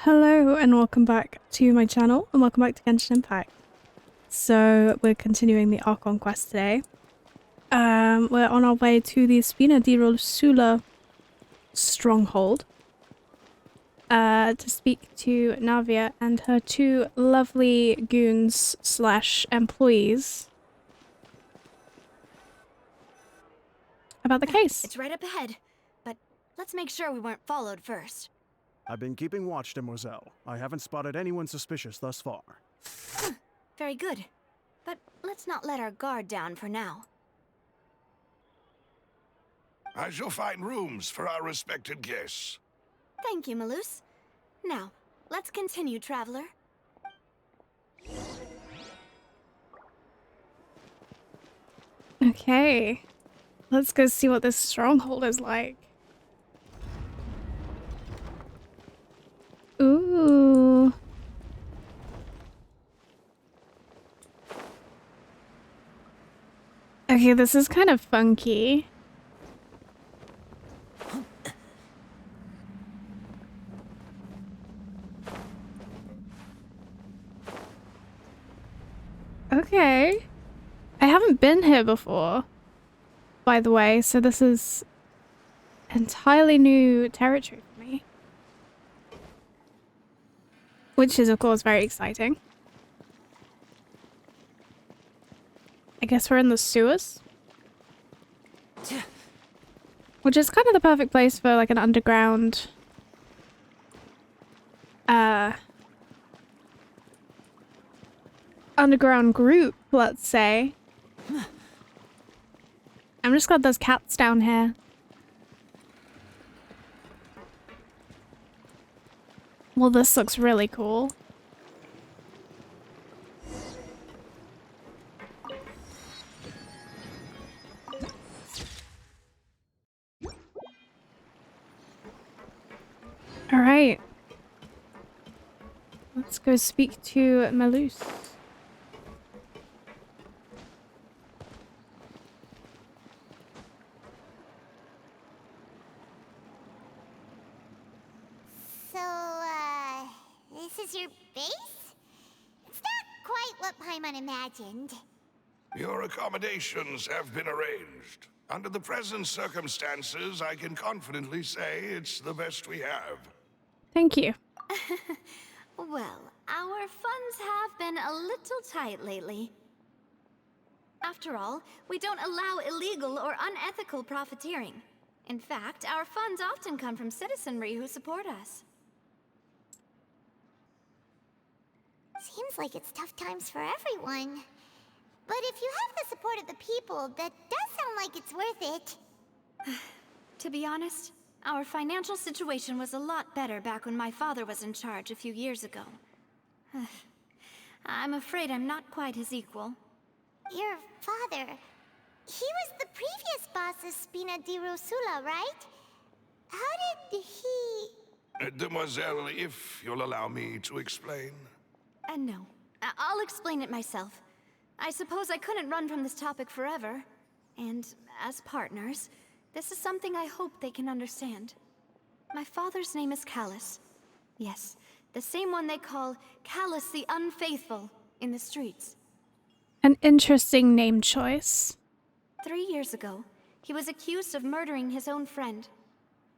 Hello and welcome back to my channel and welcome back to Genshin Impact. So we're continuing the Archon quest today. We're on our way to the Spina di Rosula stronghold to speak to Navia and her two lovely goons slash employees about the case. It's right up ahead, but let's make sure we weren't followed first. I've been keeping watch, demoiselle. I haven't spotted anyone suspicious thus far. Very good. But let's not let our guard down for now. I shall find rooms for our respected guests. Thank you, Malus. Now, let's continue, traveler. Okay, let's go see what this stronghold is like. Ooh. Okay, this is kind of funky. Okay. I haven't been here before, by the way, so this is entirely new territory for me. Which is, of course, very exciting. I guess we're in the sewers. Which is kind of the perfect place for, like, an underground... underground group, let's say. I'm just glad there's cats down here. Well, this looks really cool. All right. Let's go speak to Malus. This is your base? It's not quite what Paimon imagined. Your accommodations have been arranged. Under the present circumstances, I can confidently say it's the best we have. Thank you. Well, our funds have been a little tight lately. After all, we don't allow illegal or unethical profiteering. In fact, our funds often come from citizenry who support us. Seems like it's tough times for everyone. But if you have the support of the people, that does sound like it's worth it. To be honest, our financial situation was a lot better back when my father was in charge a few years ago. I'm afraid I'm not quite his equal. Your father... he was the previous boss of Spina di Rosula, right? How did he... Demoiselle, if you'll allow me to explain. No. I'll explain it myself. I suppose I couldn't run from this topic forever. And as partners, this is something I hope they can understand. My father's name is Callus. Yes, the same one they call Callus the Unfaithful in the streets. An interesting name choice. 3 years ago, he was accused of murdering his own friend.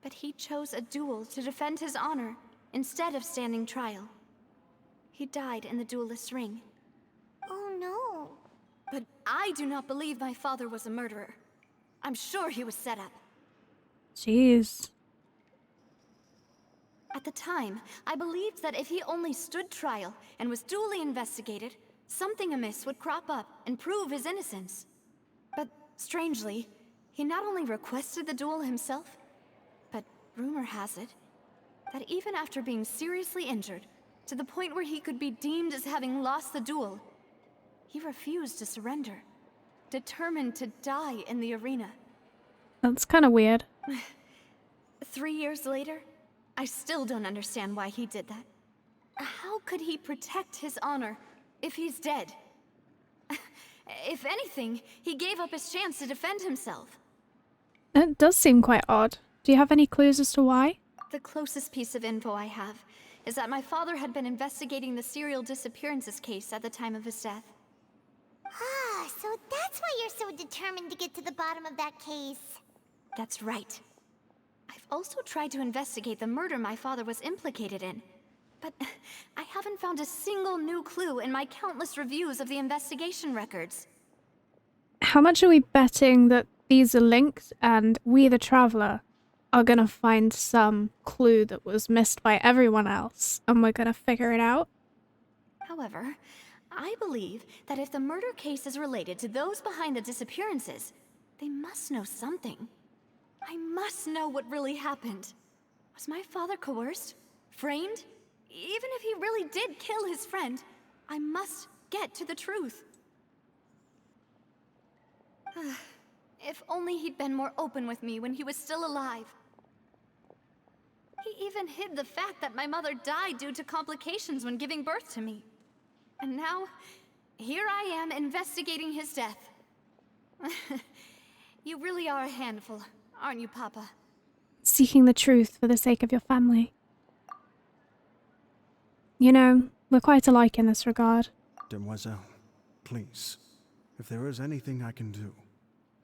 But he chose a duel to defend his honor instead of standing trial. He died in the duelist's ring. Oh no. But I do not believe my father was a murderer. I'm sure he was set up. Jeez. At the time, I believed that if he only stood trial and was duly investigated, something amiss would crop up and prove his innocence. But strangely, he not only requested the duel himself, but rumor has it that even after being seriously injured, to the point where he could be deemed as having lost the duel, he refused to surrender, determined to die in the arena. That's kind of weird. 3 years later, I still don't understand why he did that. How could he protect his honor if he's dead? If anything, he gave up his chance to defend himself. It does seem quite odd. Do you have any clues as to why? The closest piece of info I have is that my father had been investigating the serial disappearances case at the time of his death. Ah, so that's why you're so determined to get to the bottom of that case. That's right. I've also tried to investigate the murder my father was implicated in, but I haven't found a single new clue in my countless reviews of the investigation records. How much are we betting that these are linked and we, the Traveler, are gonna find some clue that was missed by everyone else and we're gonna figure it out? However, I believe that if the murder case is related to those behind the disappearances, they must know something. I must know what really happened. Was my father coerced? Framed? Even if he really did kill his friend, I must get to the truth. If only he'd been more open with me when he was still alive. He even hid the fact that my mother died due to complications when giving birth to me. And now, here I am investigating his death. You really are a handful, aren't you, Papa? Seeking the truth for the sake of your family. You know, we're quite alike in this regard. Demoiselle, please, if there is anything I can do,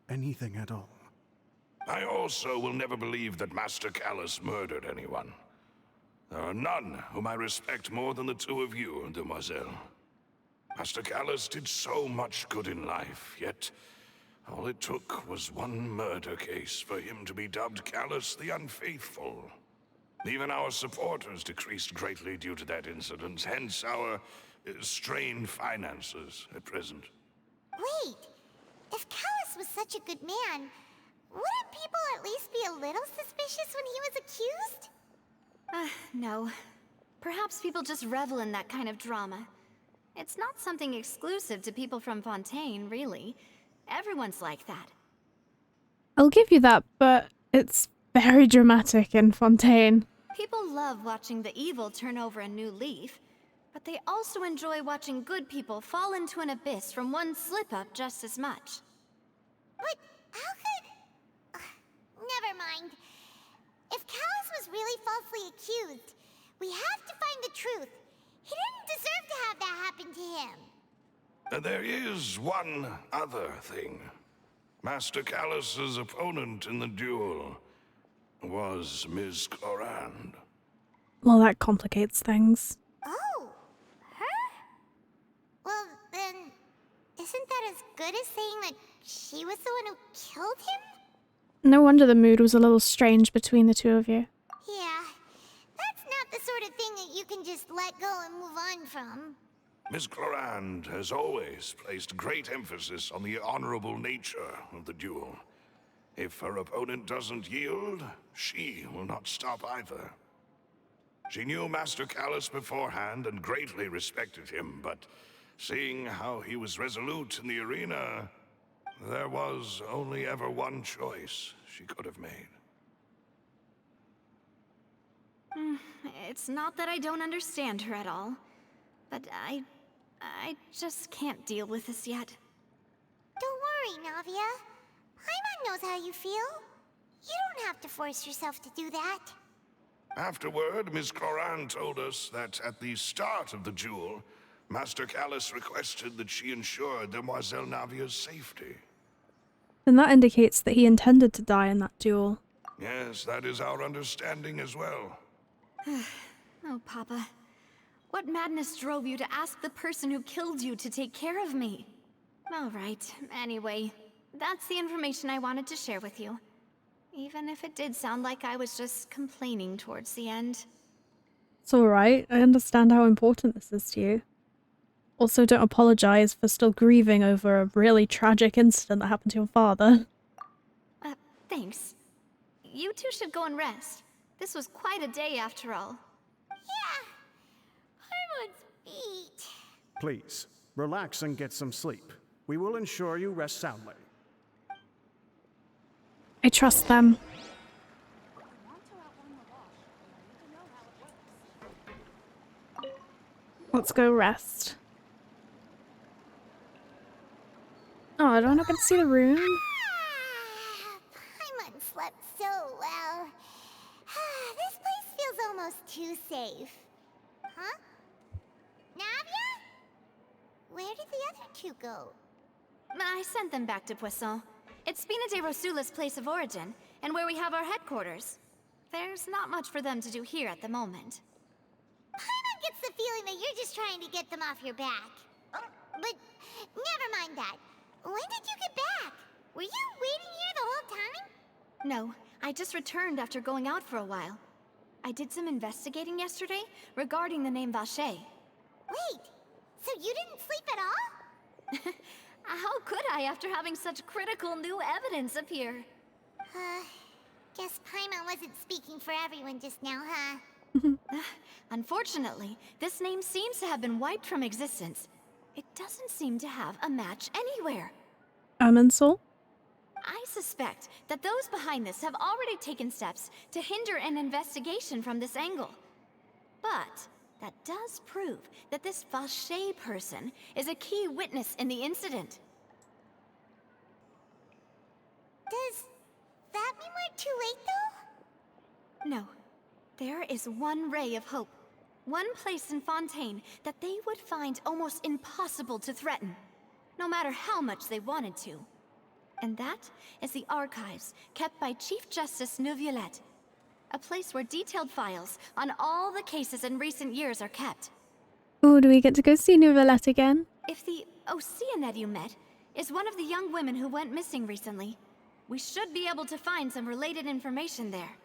anything at all. I also will never believe that Master Callus murdered anyone. There are none whom I respect more than the two of you, Demoiselle. Master Callus did so much good in life, yet all it took was one murder case for him to be dubbed Callus the Unfaithful. Even our supporters decreased greatly due to that incident, hence our strained finances at present. Wait, if Callus was such a good man, wouldn't people at least be a little suspicious when he was accused? No. Perhaps people just revel in that kind of drama. It's not something exclusive to people from Fontaine, really. Everyone's like that. I'll give you that, but it's very dramatic in Fontaine. People love watching the evil turn over a new leaf, but they also enjoy watching good people fall into an abyss from one slip-up just as much. But how could... never mind. If Callus was really falsely accused, we have to find the truth. He didn't deserve to have that happen to him. There is one other thing. Master Callus's opponent in the duel was Ms. Clorand. Well, that complicates things. Oh, her? Well, then, isn't that as good as saying that she was the one who killed him? No wonder the mood was a little strange between the two of you. Yeah, that's not the sort of thing that you can just let go and move on from. Ms. Clorand has always placed great emphasis on the honorable nature of the duel. If her opponent doesn't yield, she will not stop either. She knew Master Callus beforehand and greatly respected him, but seeing how he was resolute in the arena, there was only ever one choice she could have made. It's not that I don't understand her at all, but I just can't deal with this yet. Don't worry, Navia. Paimon knows how you feel. You don't have to force yourself to do that. Afterward, Ms. Clorand told us that at the start of the duel, Master Callus requested that she ensure Demoiselle Navia's safety. Then that indicates that he intended to die in that duel. Yes, that is our understanding as well. Oh, Papa. What madness drove you to ask the person who killed you to take care of me? All right, anyway, that's the information I wanted to share with you. Even if it did sound like I was just complaining towards the end. It's alright, I understand how important this is to you. Also, don't apologize for still grieving over a really tragic incident that happened to your father. Thanks. You two should go and rest. This was quite a day after all. Yeah. Paimon's feet. Please, relax and get some sleep. We will ensure you rest soundly. I trust them. Let's go rest. Oh, I don't get to see the room. Paimon slept so well. This place feels almost too safe. Huh? Navia? Where did the other two go? I sent them back to Poisson. It's Spina de Rosula's place of origin, and where we have our headquarters. There's not much for them to do here at the moment. Paimon gets the feeling that you're just trying to get them off your back. But never mind that. When did you get back? Were you waiting here the whole time? No, I just returned after going out for a while. I did some investigating yesterday regarding the name Vacher. Wait, so you didn't sleep at all? How could I after having such critical new evidence appear? Guess Paimon wasn't speaking for everyone just now, huh? Unfortunately, this name seems to have been wiped from existence. It doesn't seem to have a match anywhere. Amensol? I suspect that those behind this have already taken steps to hinder an investigation from this angle. But that does prove that this Vacher person is a key witness in the incident. Does that mean we're too late, though? No. There is one ray of hope. One place in Fontaine that they would find almost impossible to threaten, no matter how much they wanted to. And that is the archives kept by Chief Justice Neuvillette. A place where detailed files on all the cases in recent years are kept. Oh, do we get to go see Neuvillette again? If the Oceanette you met is one of the young women who went missing recently, we should be able to find some related information there.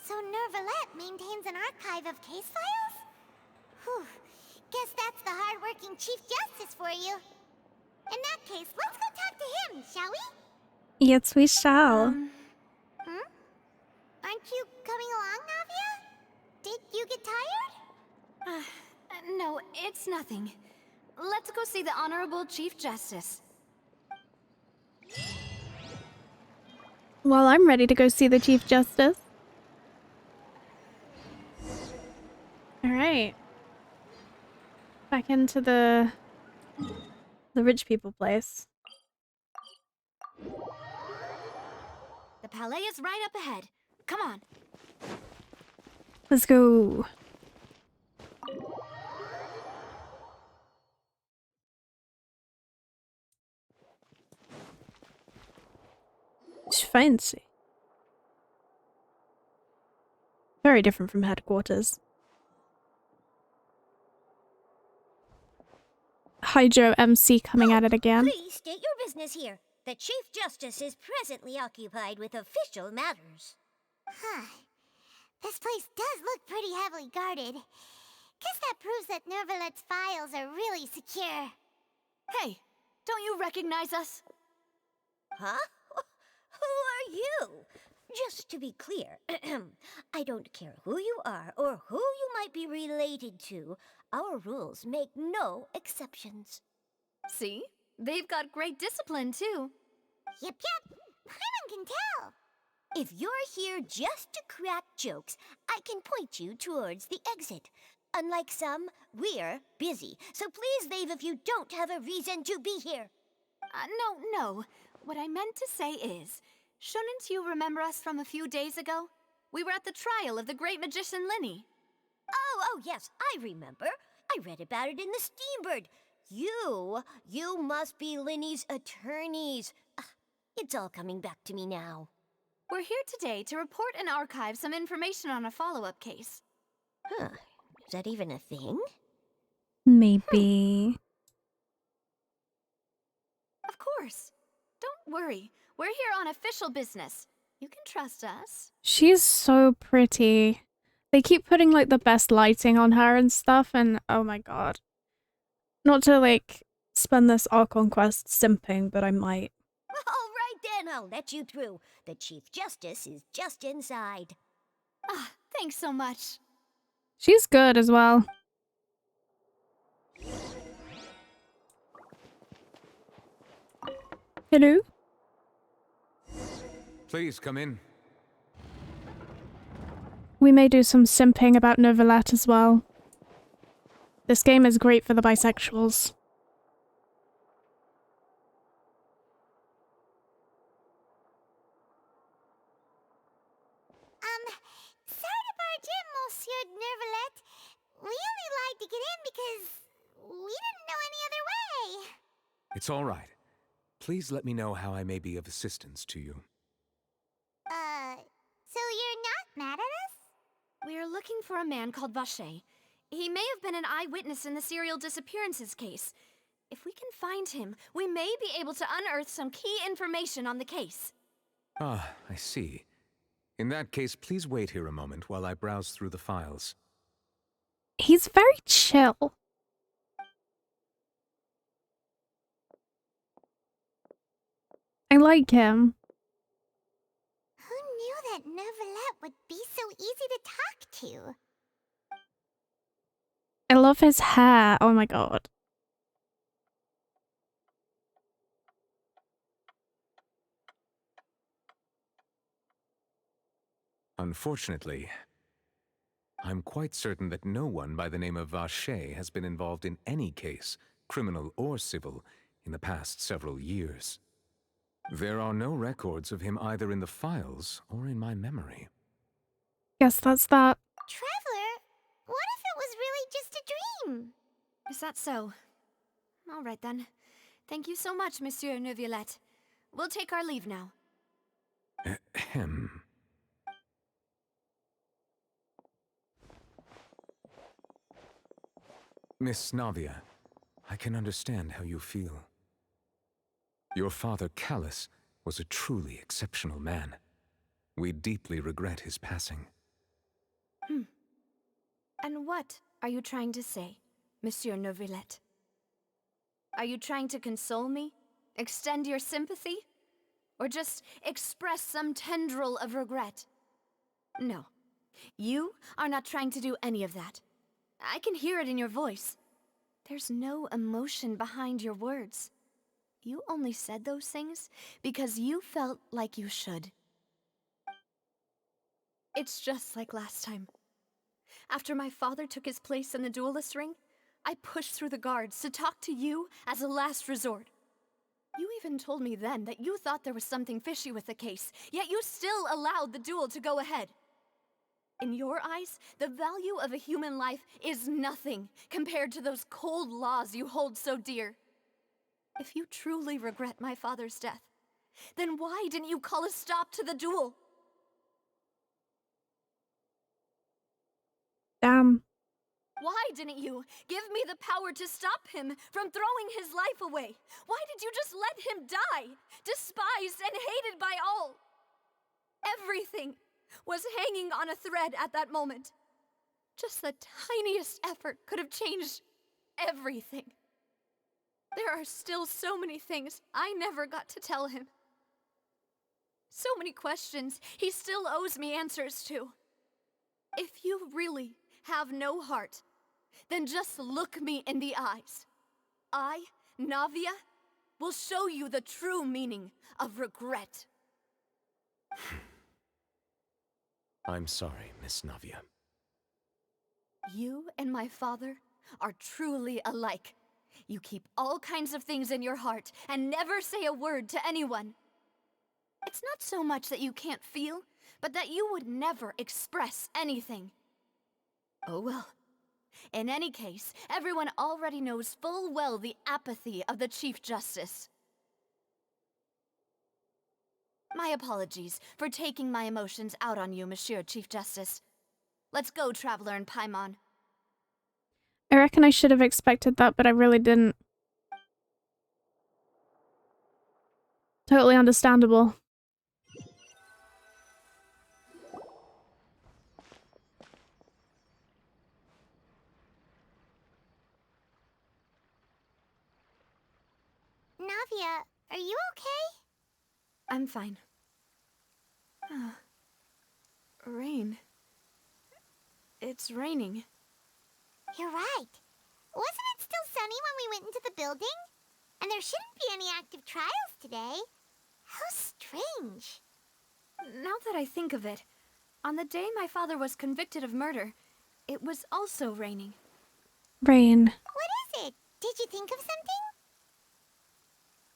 So Neuvillette maintains an archive of case files? Whew. Guess that's the hard-working Chief Justice for you. In that case, let's go talk to him, shall we? Yes, we shall. Aren't you coming along, Navia? Did you get tired? No, it's nothing. Let's go see the Honorable Chief Justice. Well, I'm ready to go see the Chief Justice. Alright. Back into the rich people place. The palais is right up ahead. Come on. Let's go. It's fancy. Very different from headquarters. Hydro MC coming at it again. Please state your business here. The Chief Justice is presently occupied with official matters. Huh. This place does look pretty heavily guarded. Guess that proves that Neuvillette's files are really secure. Hey, don't you recognize us? Huh? Who are you? Just to be clear, I don't care who you are or who you might be related to. Our rules make no exceptions. See? They've got great discipline, too. Yep. Paimon can tell. If you're here just to crack jokes, I can point you towards the exit. Unlike some, we're busy, so please leave if you don't have a reason to be here. No. What I meant to say is, shouldn't you remember us from a few days ago? We were at the trial of the great magician Linny. Oh, yes, I remember. I read about it in the Steambird. You must be Linny's attorneys. It's all coming back to me now. We're here today to report and archive some information on a follow-up case. Huh, is that even a thing? Maybe. Of course. Don't worry. We're here on official business. You can trust us. She's so pretty. They keep putting like the best lighting on her and stuff, and oh my god. Not to like spend this Archon quest simping, but I might. All right then, I'll let you through. The Chief Justice is just inside. Thanks so much. She's good as well. Hello? Please come in. We may do some simping about Neuvillette as well. This game is great for the bisexuals. Sorry to barge in, Monsieur Neuvillette. We only tried to get in because we didn't know any other way. It's all right. Please let me know how I may be of assistance to you. So you're not mad at us? We're looking for a man called Vacher. He may have been an eyewitness in the serial disappearances case. If we can find him, we may be able to unearth some key information on the case. Ah, I see. In that case, please wait here a moment while I browse through the files. He's very chill. I like him. Who knew that neuvillette would be so easy to talk to? I love his hair. Oh my god. Unfortunately, I'm quite certain that no one by the name of Vacher has been involved in any case, criminal or civil, in the past several years. There are no records of him either in the files or in my memory. Guess that's that. Traveler, what if it was really just a dream? Is that so? All right then. Thank you so much, Monsieur Neuvillette. We'll take our leave now. Ahem. Miss Navia, I can understand how you feel. Your father, Callus, was a truly exceptional man. We deeply regret his passing. And what are you trying to say, Monsieur Neuvillette? Are you trying to console me? Extend your sympathy? Or just express some tendril of regret? No. You are not trying to do any of that. I can hear it in your voice. There's no emotion behind your words. You only said those things because you felt like you should. It's just like last time. After my father took his place in the duelist ring, I pushed through the guards to talk to you as a last resort. You even told me then that you thought there was something fishy with the case, yet you still allowed the duel to go ahead. In your eyes, the value of a human life is nothing compared to those cold laws you hold so dear. If you truly regret my father's death, then why didn't you call a stop to the duel? Damn. Why didn't you give me the power to stop him from throwing his life away? Why did you just let him die, despised and hated by all? Everything was hanging on a thread at that moment. Just the tiniest effort could have changed everything. There are still so many things I never got to tell him. So many questions he still owes me answers to. If you really have no heart, then just look me in the eyes. I, Navia, will show you the true meaning of regret. I'm sorry, Miss Navia. You and my father are truly alike. You keep all kinds of things in your heart and never say a word to anyone. It's not so much that you can't feel, but that you would never express anything. Oh well. In any case, everyone already knows full well the apathy of the Chief Justice. My apologies for taking my emotions out on you, Monsieur Chief Justice. Let's go, Traveler and Paimon. I reckon I should have expected that, but I really didn't. Totally understandable. Navia, are you okay? I'm fine. Rain. It's raining. You're right. Wasn't it still sunny when we went into the building? And there shouldn't be any active trials today. How strange. Now that I think of it, on the day my father was convicted of murder, it was also raining. Rain. What is it? Did you think of something?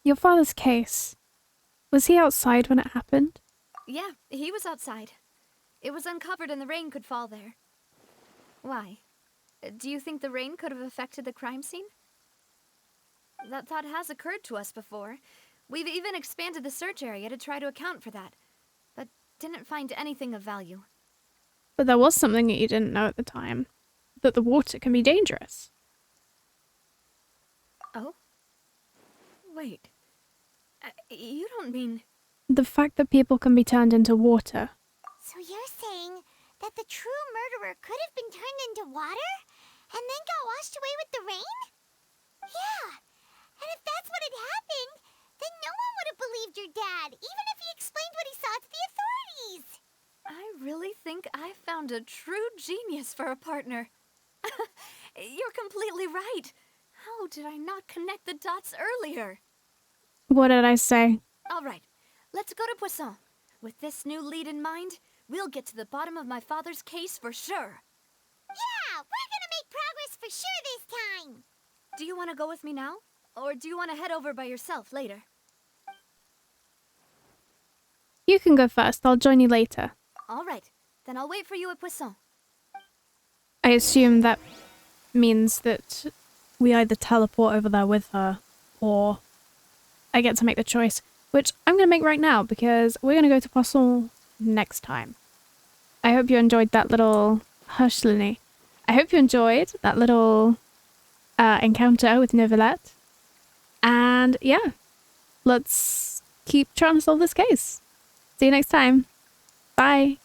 Your father's case. Was he outside when it happened? Yeah, he was outside. It was uncovered and the rain could fall there. Why? Do you think the rain could have affected the crime scene? That thought has occurred to us before. We've even expanded the search area to try to account for that, but didn't find anything of value. But there was something that you didn't know at the time. That the water can be dangerous. Oh? Wait. You don't mean... The fact that people can be turned into water. So you're saying that the true murderer could have been turned into water and then got washed away with the rain? Yeah, and if that's what had happened, then no one would have believed your dad, even if he explained what he saw to the authorities. I really think I found a true genius for a partner. You're completely right. How did I not connect the dots earlier? What did I say? All right, let's go to Poisson. With this new lead in mind, we'll get to the bottom of my father's case for sure. Yeah, we're gonna make progress for sure this time. Do you want to go with me now? Or do you want to head over by yourself later? You can go first. I'll join you later. All right, then I'll wait for you at Poisson. I assume that means that we either teleport over there with her or I get to make the choice, which I'm going to make right now because we're going to go to Poisson next time. I hope you enjoyed that little... Hush, Linny. I hope you enjoyed that little encounter with Neuvillette. And yeah, let's keep trying to solve this case. See you next time. Bye.